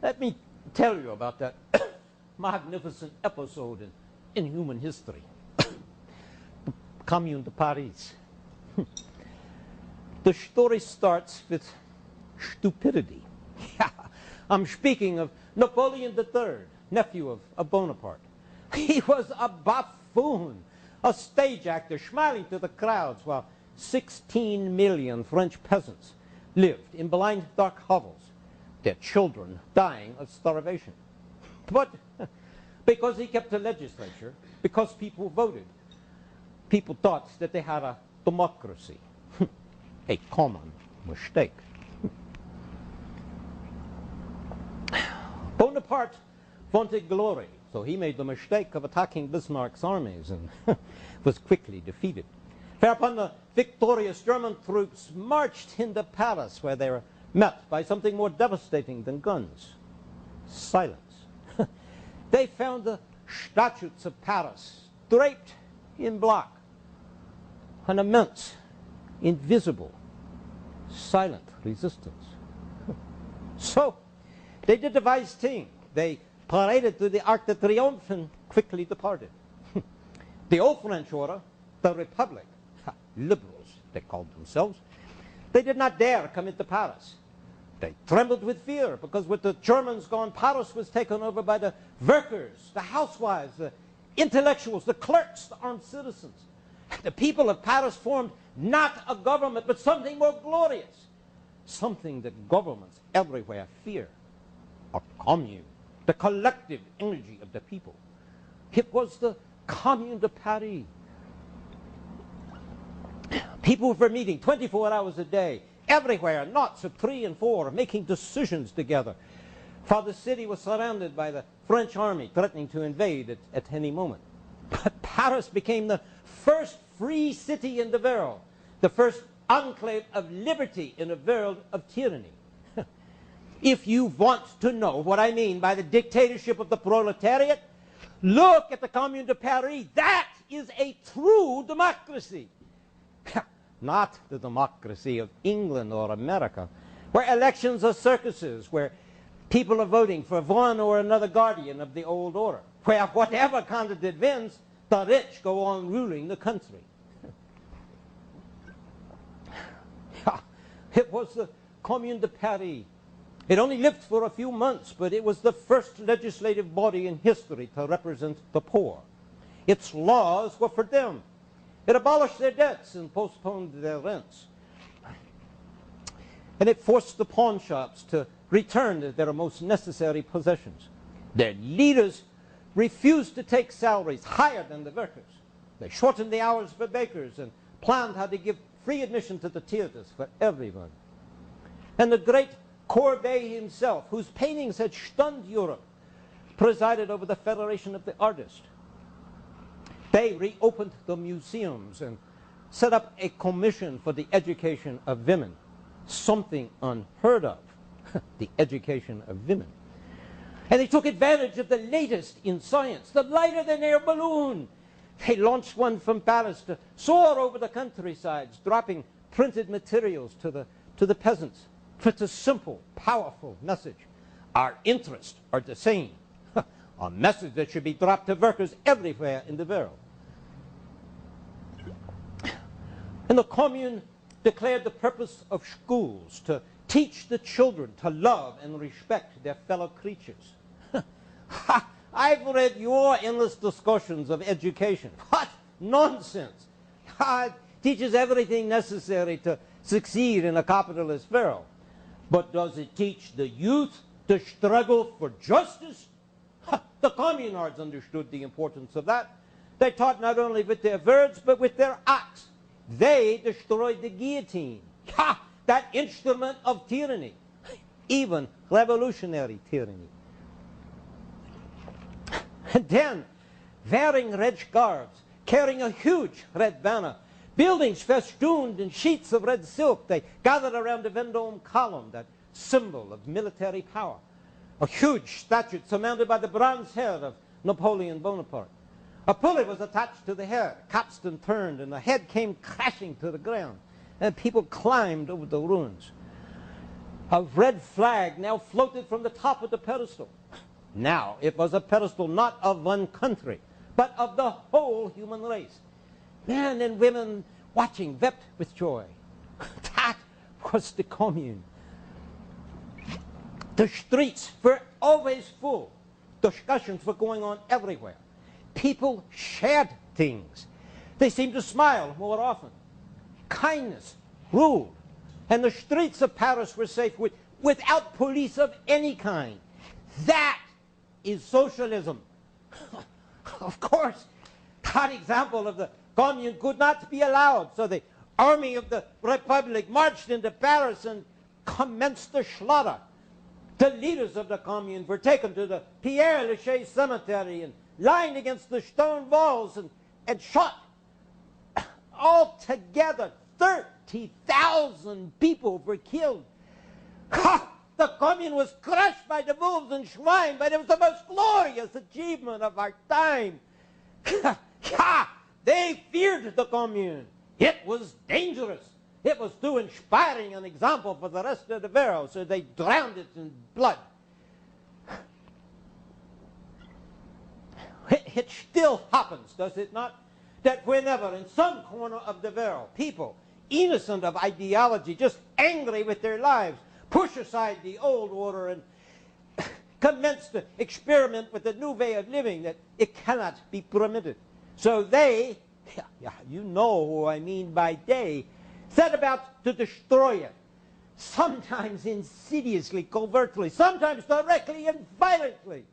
Let me tell you about that magnificent episode in human history. Commune de Paris. The story starts with stupidity. I'm speaking of Napoleon III, nephew of Bonaparte. He was a buffoon, a stage actor, smiling to the crowds while 16 million French peasants lived in blind, dark hovels, their children dying of starvation. But because he kept the legislature, because people voted, people thought that they had a democracy. A common mistake. Bonaparte wanted glory, so he made the mistake of attacking Bismarck's armies and was quickly defeated. Whereupon the victorious German troops marched into Paris, where they were met by something more devastating than guns: silence. They found the statutes of Paris draped in black, an immense, invisible, silent resistance. So they did the wise thing. They paraded to the Arc de Triomphe and quickly departed. The old French order, the Republic, liberals they called themselves, they did not dare come into Paris. They trembled with fear, because with the Germans gone, Paris was taken over by the workers, the housewives, the intellectuals, the clerks, the armed citizens. The people of Paris formed not a government, but something more glorious, something that governments everywhere fear: a commune, the collective energy of the people. It was the Commune de Paris. People were meeting 24 hours a day, everywhere, knots of 3 and 4, making decisions together. For the city was surrounded by the French army, threatening to invade at any moment. But Paris became the first free city in the world, the first enclave of liberty in a world of tyranny. If you want to know what I mean by the dictatorship of the proletariat, look at the Commune de Paris. That is a true democracy. Not the democracy of England or America, where elections are circuses, where people are voting for one or another guardian of the old order, where whatever candidate wins, the rich go on ruling the country. It was the Commune de Paris. It only lived for a few months, but it was the first legislative body in history to represent the poor. Its laws were for them. It abolished their debts and postponed their rents. And it forced the pawn shops to return their most necessary possessions. Their leaders refused to take salaries higher than the workers. They shortened the hours for bakers and planned how to give free admission to the theaters for everyone. And the great Courbet himself, whose paintings had stunned Europe, presided over the Federation of the Artists. They reopened the museums and set up a commission for the education of women, something unheard of, the education of women. And they took advantage of the latest in science, the lighter-than-air balloon. They launched one from Paris to soar over the countrysides, dropping printed materials to the peasants. It's a simple, powerful message. Our interests are the same. A message that should be dropped to workers everywhere in the world. And the Commune declared the purpose of schools to teach the children to love and respect their fellow creatures. I've read your endless discussions of education. What nonsense! It teaches everything necessary to succeed in a capitalist world. But does it teach the youth to struggle for justice? The communards understood the importance of that. They taught not only with their words, but with their acts. They destroyed the guillotine, that instrument of tyranny, even revolutionary tyranny. And then, wearing red scarves, carrying a huge red banner, buildings festooned in sheets of red silk, they gathered around the Vendôme column, that symbol of military power. A huge statue surmounted by the bronze head of Napoleon Bonaparte. A pulley was attached to the head, capstan turned, and the head came crashing to the ground. And people climbed over the ruins. A red flag now floated from the top of the pedestal. Now it was a pedestal not of one country, but of the whole human race. Men and women watching wept with joy. That was the Commune. The streets were always full. Discussions were going on everywhere. People shared things. They seemed to smile more often. Kindness ruled. And the streets of Paris were safe without police of any kind. That is socialism. Of course, that example of the Commune could not be allowed. So the army of the Republic marched into Paris and commenced the slaughter. The leaders of the Commune were taken to the Père Lachaise cemetery and lined against the stone walls and shot. Altogether, 30,000 people were killed. Ha! The Commune was crushed by the wolves and swine, but it was the most glorious achievement of our time. They feared the Commune. It was dangerous. It was too inspiring an example for the rest of the world, so they drowned it in blood. It still happens, does it not, that whenever in some corner of the world people, innocent of ideology, just angry with their lives, push aside the old order and commence to experiment with a new way of living, that it cannot be permitted. So they, you know who I mean by they, set about to destroy it, sometimes insidiously, covertly, sometimes directly and violently.